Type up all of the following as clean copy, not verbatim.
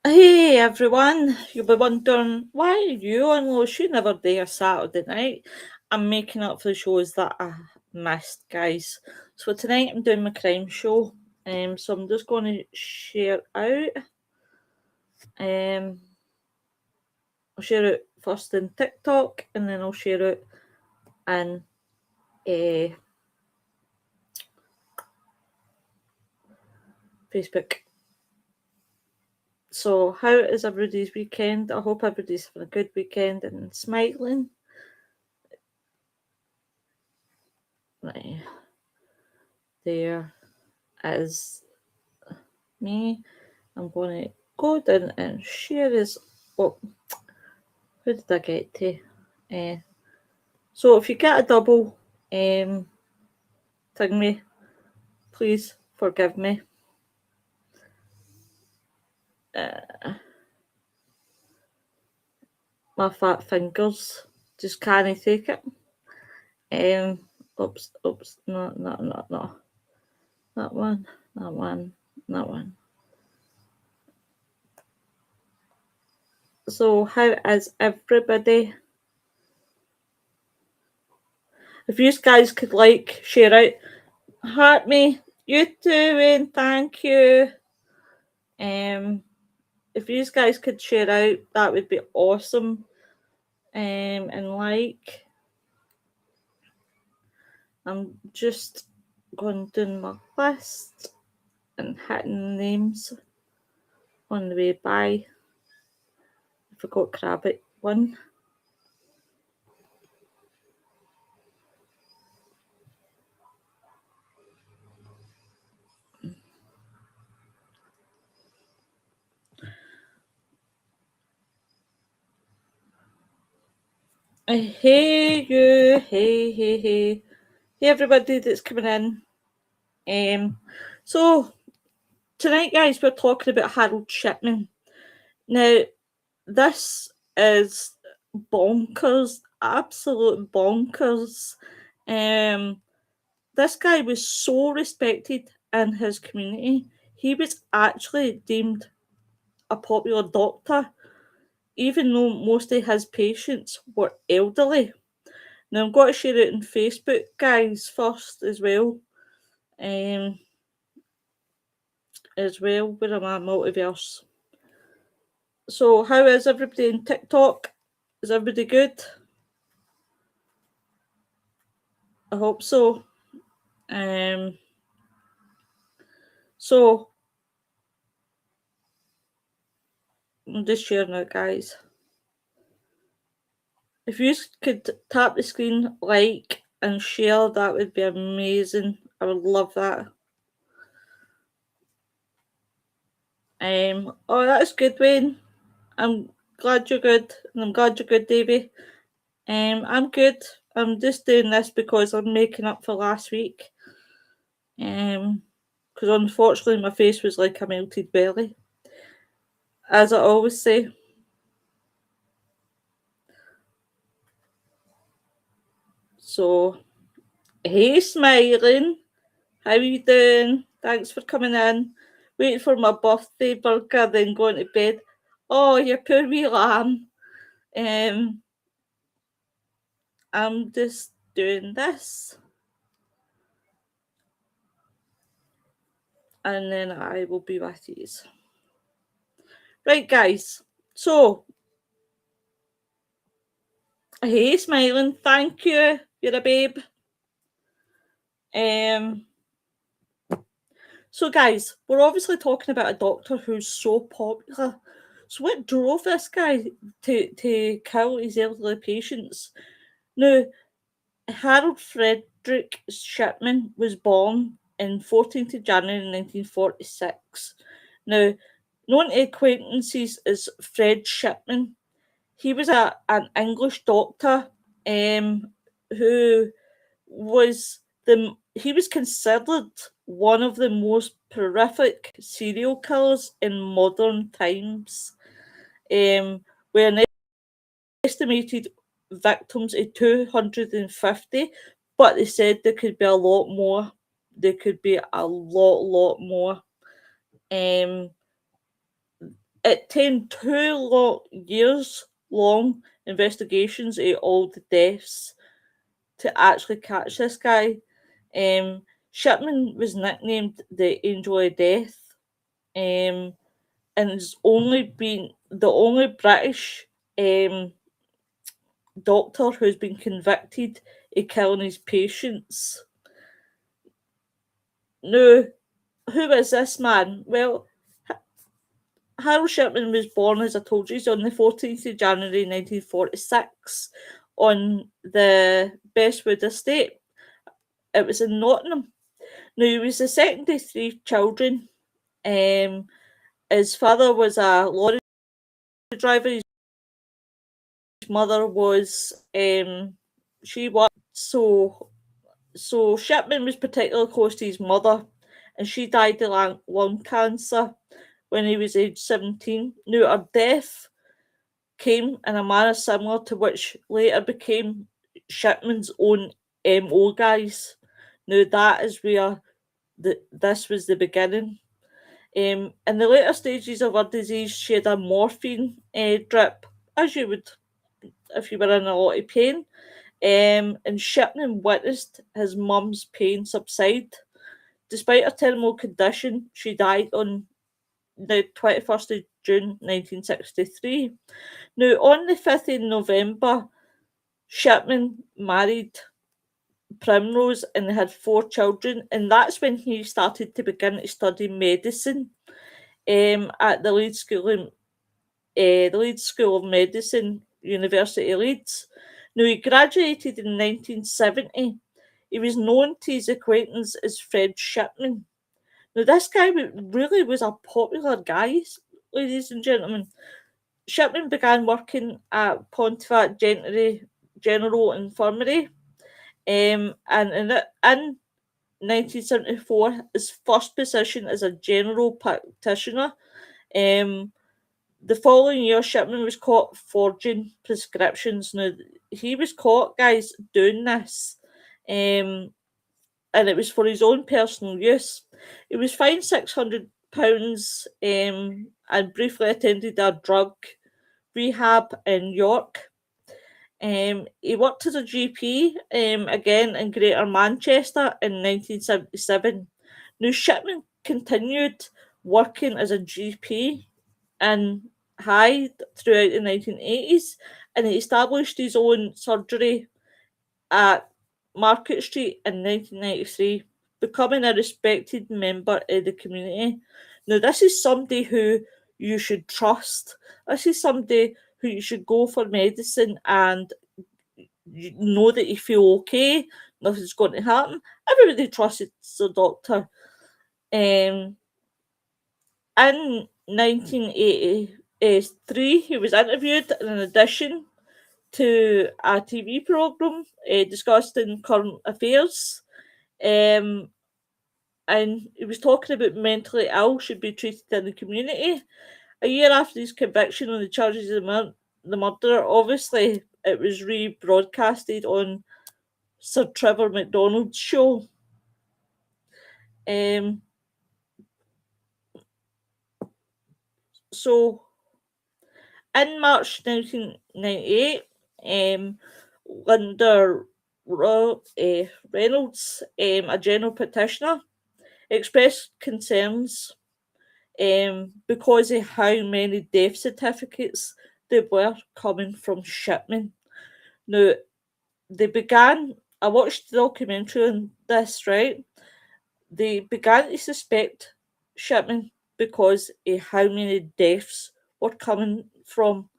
Hey everyone, you'll be wondering why are you on Losh? You never do a Saturday night. I'm making up for the shows that I missed, guys. So tonight I'm doing my crime show. So I'm just going to share out. I'll share it first in TikTok, and then I'll share it in Facebook. So how is everybody's weekend? I hope everybody's having a good weekend and smiling. Right. There is me. I'm going to go down and share this. Oh, who did I get to? So if you get a double, tag me. Please forgive me. My fat fingers just can't take it. Oops, no. That one. So how is everybody? If you guys could like, share out, heart me, you doing, thank you. If you guys could share out, that would be awesome. And like, I'm just going down my list and hitting names on the way by. I forgot Crabbit one. Hey you, hey everybody that's coming in. So tonight, guys, we're talking about Harold Shipman. Now, this is bonkers, absolute bonkers. This guy was so respected in his community. He was actually deemed a popular doctor, even though most of his patients were elderly. Now I'm going to share it on Facebook, guys, first as well. Where am I? Multiverse. So how is everybody in TikTok? Is everybody good? I hope so. So I'm just sharing it, guys. If you could tap the screen, like, and share, that would be amazing. I would love that. Oh, that's good, Wayne. I'm glad you're good, and I'm glad you're good, Davey. I'm good. I'm just doing this because I'm making up for last week. Because unfortunately my face was like a melted belly, as I always say. So, hey, smiling. How are you doing? Thanks for coming in. Waiting for my birthday burger, then going to bed. Oh, you poor wee lamb. I'm just doing this. And then I will be with you. Right, guys. So, hey, smiling. Thank you. You're a babe. So, guys, we're obviously talking about a doctor who's so popular. So, what drove this guy to kill his elderly patients? Now, Harold Frederick Shipman was born on 14th of January 1946. Now, known to acquaintances as Fred Shipman, he was an English doctor who was he was considered one of the most prolific serial killers in modern times, with an estimated victims of 250, but they said there could be a lot more. There could be a lot more. it taken 2 years long investigations of all the deaths to actually catch this guy. Shipman was nicknamed the Angel of Death, and has only been the only British doctor who's been convicted of killing his patients. Now, who is this man? Well, Harold Shipman was born, as I told you, on the 14th of January 1946 on the Bestwood estate. It was in Nottingham. Now, he was the second of 3 children. His father was a lorry driver. His mother was, she worked, so Shipman was particularly close to his mother, and she died of lung cancer when he was age 17. Now, her death came in a manner similar to which later became Shipman's own MO, guys. Now, that is where this was the beginning. In the later stages of her disease, she had a morphine drip, as you would if you were in a lot of pain. And Shipman witnessed his mum's pain subside. Despite her terminal condition, she died on the 21st of June 1963. Now, on the 5th of November, Shipman married Primrose and they had 4 children, and that's when he started to begin to study medicine at the Leeds School of Medicine, University of Leeds. Now, he graduated in 1970. He was known to his acquaintance as Fred Shipman. Now, this guy really was a popular guy, ladies and gentlemen. Shipman began working at Pontefract General Infirmary, and in 1974, his first position as a general practitioner. The following year, Shipman was caught forging prescriptions. Now, he was caught, guys, doing this, and it was for his own personal use. He was fined £600 and briefly attended a drug rehab in York. He worked as a GP again in Greater Manchester in 1977. Now, Shipman continued working as a GP in Hyde throughout the 1980s, and he established his own surgery at Market Street in 1993, becoming a respected member of the community. Now, this is somebody who you should trust. This is somebody who you should go for medicine and you know that you feel okay, nothing's going to happen. Everybody trusts the doctor. In 1983, he was interviewed in addition to a TV programme discussing current affairs. And he was talking about mentally ill should be treated in the community. A year after his conviction on the charges of the murder, obviously it was rebroadcasted on Sir Trevor McDonald's show. So, in March 1998, Linda Reynolds, a general practitioner, expressed concerns because of how many death certificates there were coming from Shipman. Now, I watched the documentary on this, right? They began to suspect Shipman because of how many deaths were coming from.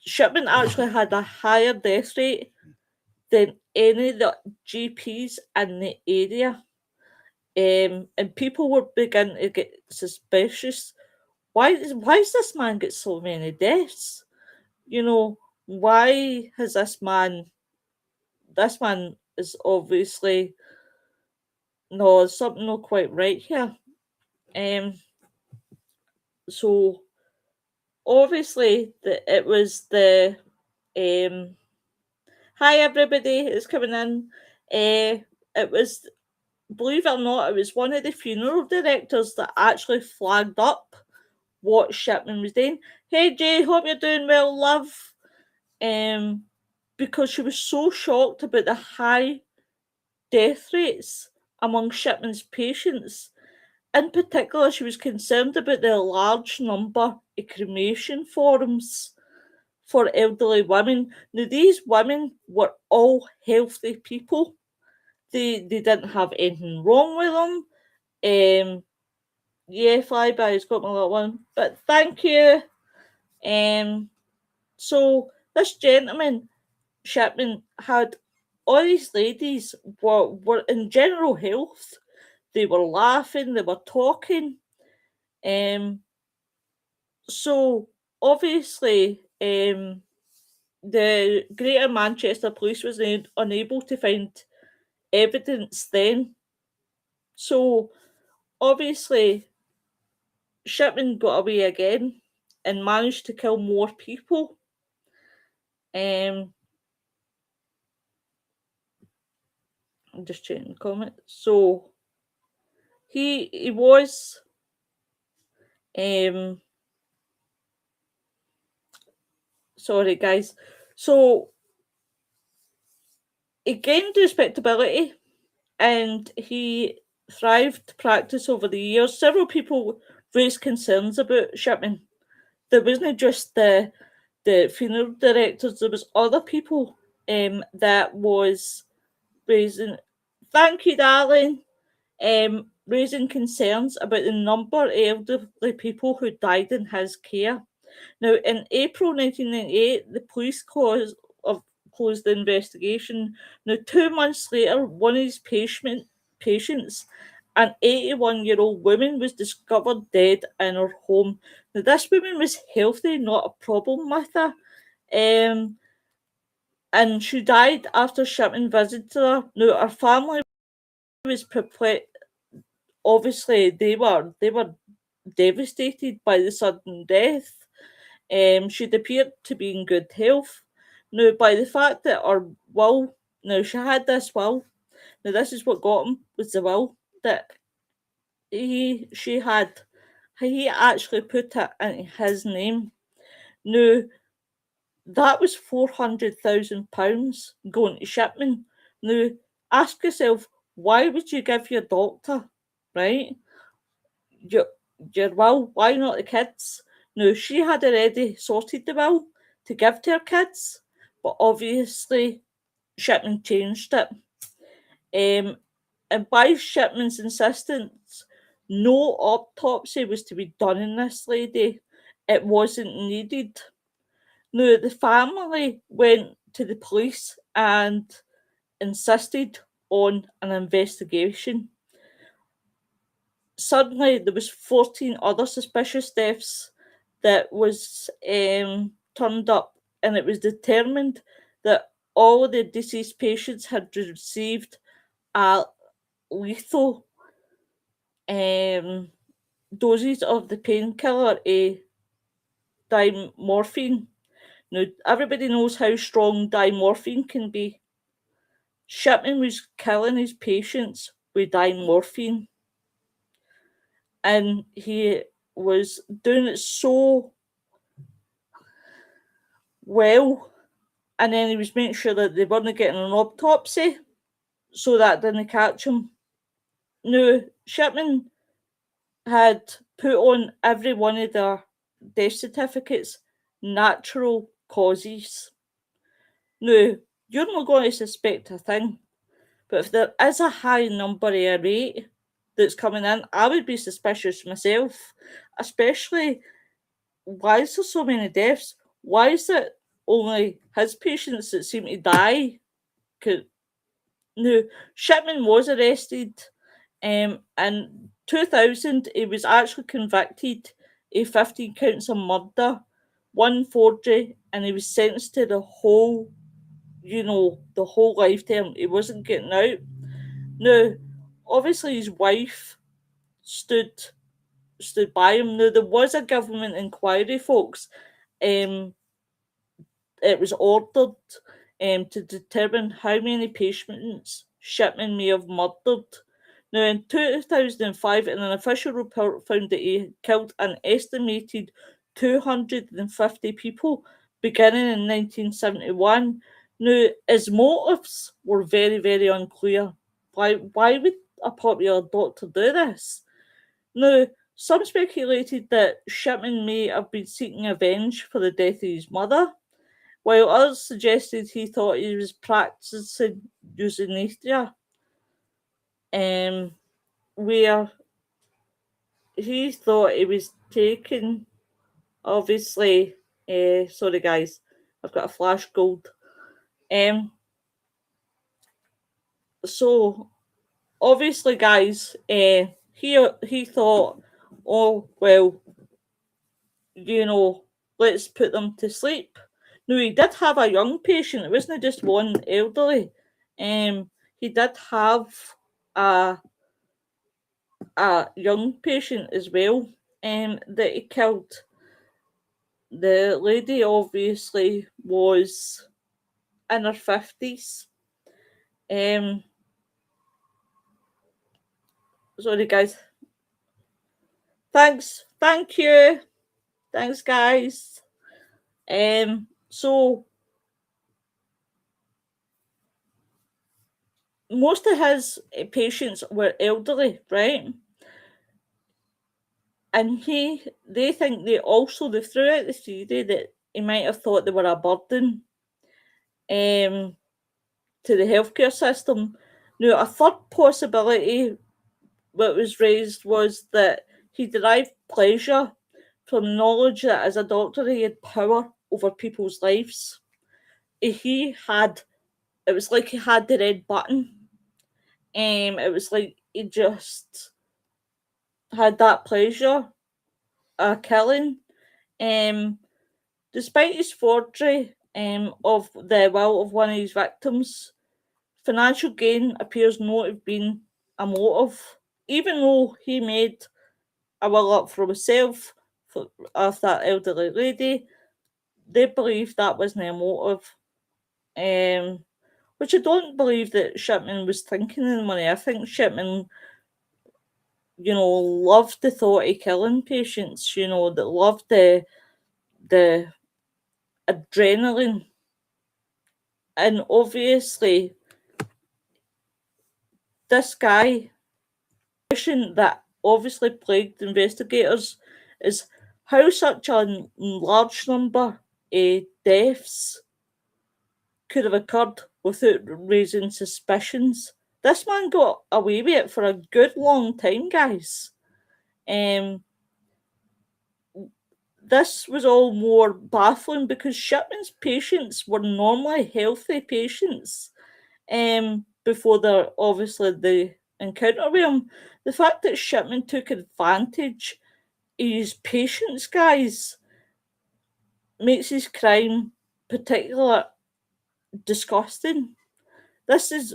Shipman actually had a higher death rate than any of the GPs in the area. And people were beginning to get suspicious. Why does this man get so many deaths? You know, why has this man is obviously, no, there's something not quite right here. So obviously it was the hi everybody who's coming in. It was, believe it or not, it was one of the funeral directors that actually flagged up what Shipman was doing. Hey Jay, hope you're doing well, love. Because she was so shocked about the high death rates among Shipman's patients. In particular, she was concerned about the large number of cremation forms for elderly women. Now, these women were all healthy people. They didn't have anything wrong with them. Yeah, Flyby's got my little one. But thank you. So this gentleman, Shipman, had all these ladies were in general health. They were laughing, they were talking. So obviously, the Greater Manchester Police was unable to find evidence then. So obviously, Shipman got away again and managed to kill more people. I'm just checking the comments. So he was sorry guys. So he gained respectability and he thrived practice over the years. Several people raised concerns about Shipman. There wasn't just the funeral directors, there was other people that was raising, thank you darling, raising concerns about the number of elderly people who died in his care. Now, in April 1998, the police closed the investigation. Now, 2 months later, one of his patients, an 81-year-old woman, was discovered dead in her home. Now, this woman was healthy, not a problem with her. And she died after Shipman visited her. Now, her family was perplexed. Obviously, they were devastated by the sudden death. She'd appeared to be in good health. Now, by the fact that her will, now she had this will. Now, this is what got him, was the will that she had. He actually put it in his name. Now, that was £400,000 going to Shipman. Now, ask yourself, why would you give your doctor, right, your will? Why not the kids? Now, she had already sorted the will to give to her kids, but obviously Shipman changed it. And by Shipman's insistence, no autopsy was to be done in this lady. It wasn't needed. Now, the family went to the police and insisted on an investigation. Suddenly, there was 14 other suspicious deaths that was turned up, and it was determined that all the deceased patients had received a lethal doses of the painkiller dimorphine. Now, everybody knows how strong dimorphine can be. Shipman was killing his patients with dimorphine, and he was doing it so well, and then he was making sure that they weren't getting an autopsy so that didn't catch him. Now, Shipman had put on every one of their death certificates natural causes. Now, you're not going to suspect a thing, but if there is a high number of a rate that's coming in, I would be suspicious myself, especially why is there so many deaths? Why is it only his patients that seem to die? Now, Shipman was arrested in 2000. He was actually convicted of 15 counts of murder, 1 forgery, and he was sentenced to the whole lifetime. He wasn't getting out. Now, obviously, his wife stood by him. Now, there was a government inquiry, folks. It was ordered to determine how many patients Shipman may have murdered. Now, in 2005, in an official report found that he killed an estimated 250 people beginning in 1971. Now, his motives were very, very unclear. Why would a popular doctor do this? Now, some speculated that Shipman may have been seeking revenge for the death of his mother, while others suggested he thought he was practicing euthanasia, where he thought he was taking, obviously, sorry guys, I've got a flash gold. So, obviously, guys, he thought, oh, well, let's put them to sleep. No, he did have a young patient. It wasn't just one elderly. He did have a young patient as well. That he killed. The lady obviously was in her 50s. Sorry, guys. Thank you. Thanks, guys. So most of his patients were elderly, right? And they think they threw out the theory that he might have thought they were a burden to the healthcare system. Now, a third possibility that was raised was that he derived pleasure from knowledge that as a doctor he had power over people's lives. It was like he had the red button. It was like he just had that pleasure of killing. Despite his forgery of the will of one of his victims, financial gain appears not to have been a motive. Even though he made a will up for himself of that elderly lady, they believe that wasn't a motive. Which I don't believe that Shipman was thinking of the money. I think Shipman, loved the thought of killing patients, that loved the adrenaline. And obviously, this guy, the question that obviously plagued investigators is how such a large number of deaths could have occurred without raising suspicions. This man got away with it for a good long time, guys. This was all more baffling because Shipman's patients were normally healthy patients before the encounter with him. The fact that Shipman took advantage of his patients, guys, makes his crime particularly disgusting.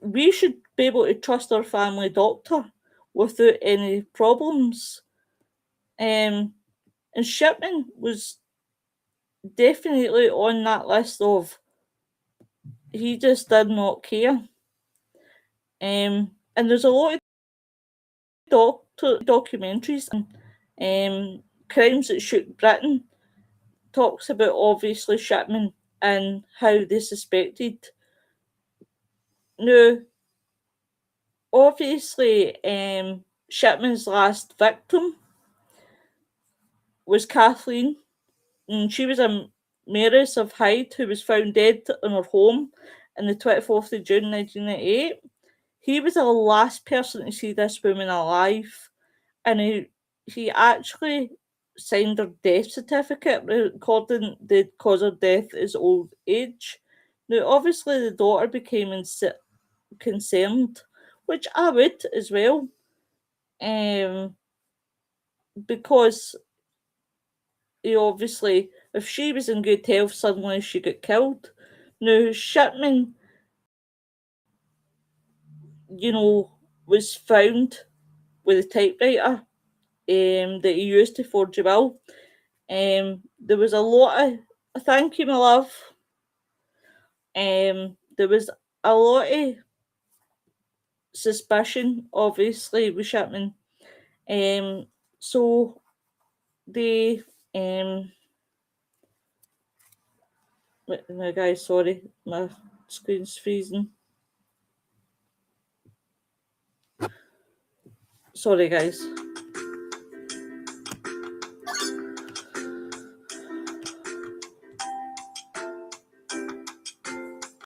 We should be able to trust our family doctor without any problems. And Shipman was definitely on that list of he just did not care. And there's a lot of documentaries and Crimes That Shook Britain talks about obviously Shipman and how they suspected. Now, obviously, Shipman's last victim was Kathleen, and she was a mayoress of Hyde who was found dead in her home on the 24th of June 1998. He was the last person to see this woman alive, and he actually signed her death certificate recording the cause of death as old age. Now, obviously, the daughter became concerned, which I would as well, because obviously, if she was in good health, suddenly she got killed. Now, Shipman, was found with a typewriter that he used to forge a will. There was a lot of thank you, my love. There was a lot of suspicion, obviously, with Shipman. So they now guys, sorry, my screen's freezing. Sorry guys.